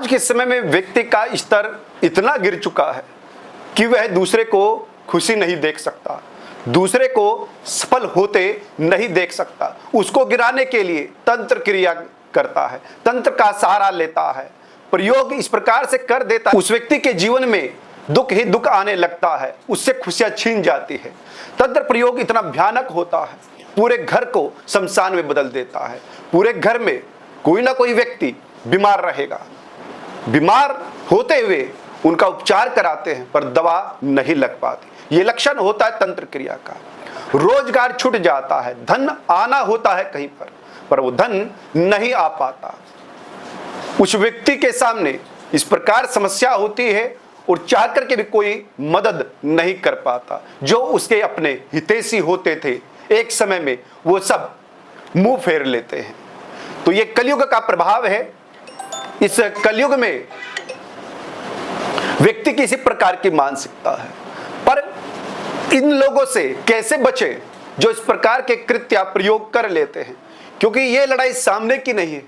आज के समय में व्यक्ति का स्तर इतना गिर चुका है कि वह दूसरे को खुशी नहीं देख सकता, दूसरे को सफल होते नहीं देख सकता। उसको गिराने के लिए तंत्र क्रिया करता है, तंत्र का सहारा लेता है, प्रयोग इस प्रकार से कर देता है, उस व्यक्ति के जीवन में दुख ही दुख आने लगता है, उससे खुशियां छीन जाती है। तंत्र प्रयोग इतना भयानक होता है, पूरे घर को शमशान में बदल देता है। पूरे घर में कोई ना कोई व्यक्ति बीमार रहेगा, बीमार होते हुए उनका उपचार कराते हैं पर दवा नहीं लग पाती। ये लक्षण होता है तंत्र क्रिया का। रोजगार छूट जाता है, धन आना होता है कहीं पर वो धन नहीं आ पाता। उस व्यक्ति के सामने इस प्रकार समस्या होती है और चाह करके भी कोई मदद नहीं कर पाता। जो उसके अपने हितैषी होते थे एक समय में वो सब मुंह फेर लेते हैं। तो ये कलयुग का प्रभाव है। इस कलयुग में व्यक्ति की इसी प्रकार की मानसिकता है। पर इन लोगों से कैसे बचे जो इस प्रकार के कृत्य प्रयोग कर लेते हैं, क्योंकि ये लड़ाई सामने की नहीं है,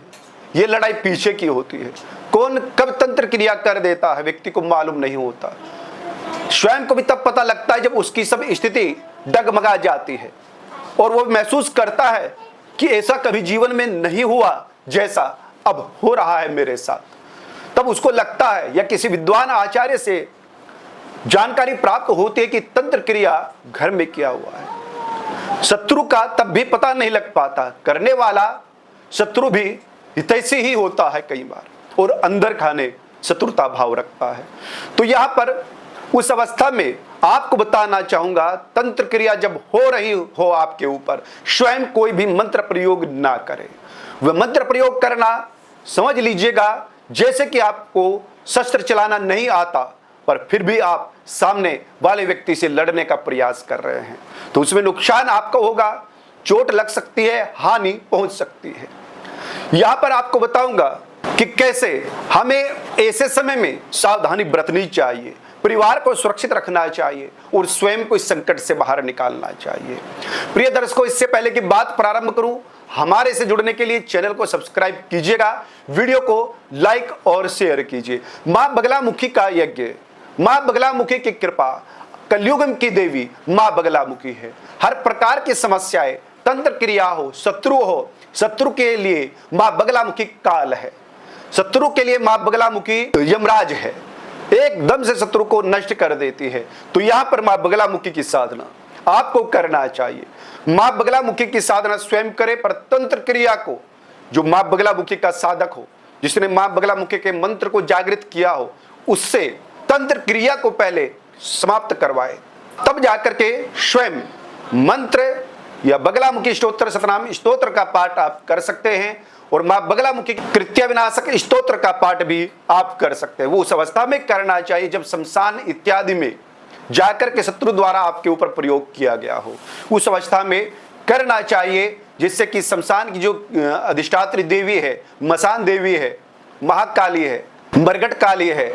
ये लड़ाई पीछे की होती है। कौन कब तंत्र क्रिया कर देता है व्यक्ति को मालूम नहीं होता। स्वयं को भी तब पता लगता है जब उसकी सब स्थिति डगमगा जाती है और वो महसूस करता है कि ऐसा कभी जीवन में नहीं हुआ जैसा अब हो रहा है मेरे साथ। तब उसको लगता है या किसी विद्वान आचार्य से जानकारी प्राप्त होती है कि तंत्र क्रिया घर में किया हुआ है। शत्रु का तब भी पता नहीं लग पाता, करने वाला शत्रु भी हितैषी ही होता है कई बार और अंदर खाने शत्रुता भाव रखता है। तो यहां पर उस अवस्था में आपको बताना चाहूंगा, तंत्र क्रिया जब हो रही हो आपके ऊपर, स्वयं कोई भी मंत्र प्रयोग ना करे। वह मंत्र प्रयोग करना समझ लीजिएगा जैसे कि आपको शस्त्र चलाना नहीं आता पर फिर भी आप सामने वाले व्यक्ति से लड़ने का प्रयास कर रहे हैं, तो उसमें नुकसान आपका होगा, चोट लग सकती है, हानि पहुंच सकती है। यहां पर आपको बताऊंगा कि कैसे हमें ऐसे समय में सावधानी बरतनी चाहिए, परिवार को सुरक्षित रखना चाहिए और स्वयं को इस संकट से बाहर निकालना चाहिए। प्रिय दर्शकों, इससे पहले कि बात प्रारंभ करूं, हमारे से जुड़ने के लिए चैनल को सब्सक्राइब कीजिएगा, वीडियो को लाइक और शेयर कीजिए। मां बगलामुखी का यज्ञ, मां बगलामुखी की कृपा, कलयुग की देवी मां बगलामुखी है। हर प्रकार की समस्याएं, तंत्र क्रिया हो, शत्रु के लिए मां बगलामुखी काल है, शत्रु के लिए मां बगलामुखी यमराज है, एकदम से शत्रु को नष्ट कर देती है। तो यहां पर मां बगलामुखी की साधना आपको करना चाहिए। मां बगलामुखी की साधना स्वयं करे, पर तंत्र क्रिया को जो मां बगलामुखी का साधक हो, जिसने मां बगलामुखी के मंत्र को जागृत किया हो, उससे तंत्र क्रिया को पहले समाप्त करवाए, तब जाकर के स्वयं मंत्र या बगलामुखी स्तोत्र सतनाम स्तोत्र का पाठ आप कर सकते हैं और मां बगलामुखी कृत्य विनाशक स्तोत्र का पाठ भी आप कर सकते हैं। वो उस अवस्था में करना चाहिए जब शमशान इत्यादि में जाकर के शत्रु द्वारा आपके ऊपर प्रयोग किया गया हो, उस अवस्था में करना चाहिए, जिससे कि शमशान की जो अधिष्ठात्री देवी है, मसान देवी है, महाकाली है, मरगट काली है,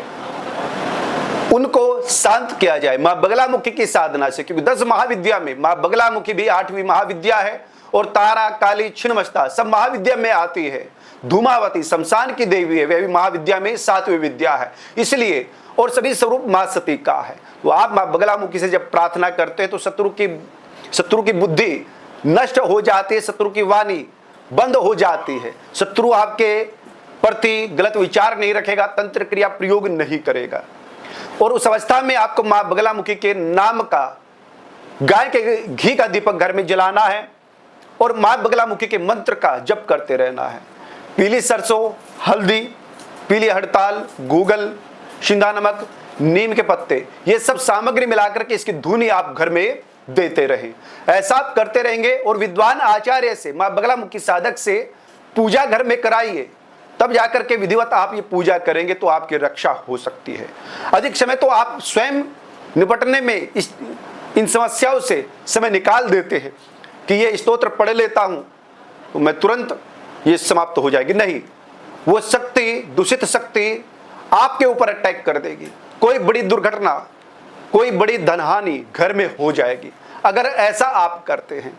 उनको शांत किया जाए मां बगलामुखी की साधना से। क्योंकि 10 महाविद्या में मां बगलामुखी भी 8वीं महाविद्या है और तारा, काली, छिन्नमस्ता सब महाविद्या में आती है। धूमावती शमशान की देवी है, वह भी महाविद्या में 7वीं विद्या है, इसलिए और सभी स्वरूप मां सती का है। तो आप मां बगलामुखी से जब प्रार्थना करते हैं तो शत्रु की बुद्धि नष्ट हो जाती है, शत्रु की वाणी बंद हो जाती है, शत्रु आपके प्रति गलत विचार नहीं रखेगा, तंत्र क्रिया प्रयोग नहीं करेगा। और उस अवस्था में आपको मां बगलामुखी के नाम का गाय के घी का दीपक घर में जलाना है और मां बगलामुखी के मंत्र का जप करते रहना है। पीली सरसों, हल्दी, पीली हड़ताल, गूगल, शिंदा नमक, नीम के पत्ते, ये सब सामग्री मिलाकर के इसकी धुनी आप घर में देते रहें। ऐसा आप करते रहेंगे और विद्वान आचार्य से, मां बगलामुखी साधक से पूजा घर में कराइए, तब जाकर के विधिवत आप ये पूजा करेंगे तो आपकी रक्षा हो सकती है। अधिक समय तो आप स्वयं निपटने में इन समस्याओं से समय निकाल देते हैं कि ये स्तोत्र पढ़ लेता हूं तो मैं तुरंत ये समाप्त हो जाएगी। नहीं, वो शक्ति, दूषित शक्ति आपके ऊपर अटैक कर देगी, कोई बड़ी दुर्घटना, कोई बड़ी धनहानि घर में हो जाएगी अगर ऐसा आप करते हैं।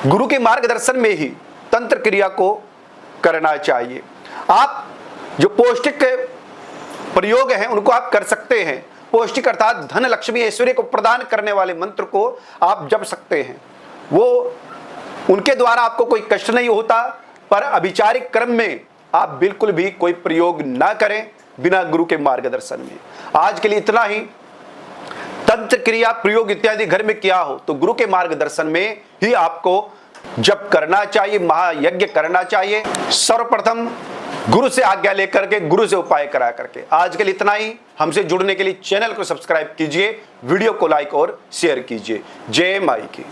गुरु के मार्गदर्शन में ही तंत्र क्रिया को करना चाहिए। आप जो पौष्टिक प्रयोग हैं उनको आप कर सकते हैं। पौष्टिक अर्थात धन लक्ष्मी ऐश्वर्य को प्रदान करने वाले मंत्र को आप जप सकते हैं। वो उनके द्वारा आपको कोई कष्ट नहीं होता, पर अभिचारिक क्रम में आप बिल्कुल भी कोई प्रयोग ना करें बिना गुरु के मार्गदर्शन में। आज के लिए इतना ही। तंत्र क्रिया प्रयोग इत्यादि घर में किया हो तो गुरु के मार्गदर्शन में ही आपको जप करना चाहिए, महायज्ञ करना चाहिए। सर्वप्रथम गुरु से आज्ञा लेकर के, गुरु से उपाय करा करके। आज के लिए इतना ही। हमसे जुड़ने के लिए चैनल को सब्सक्राइब कीजिए, वीडियो को लाइक और शेयर कीजिए। जय माई की।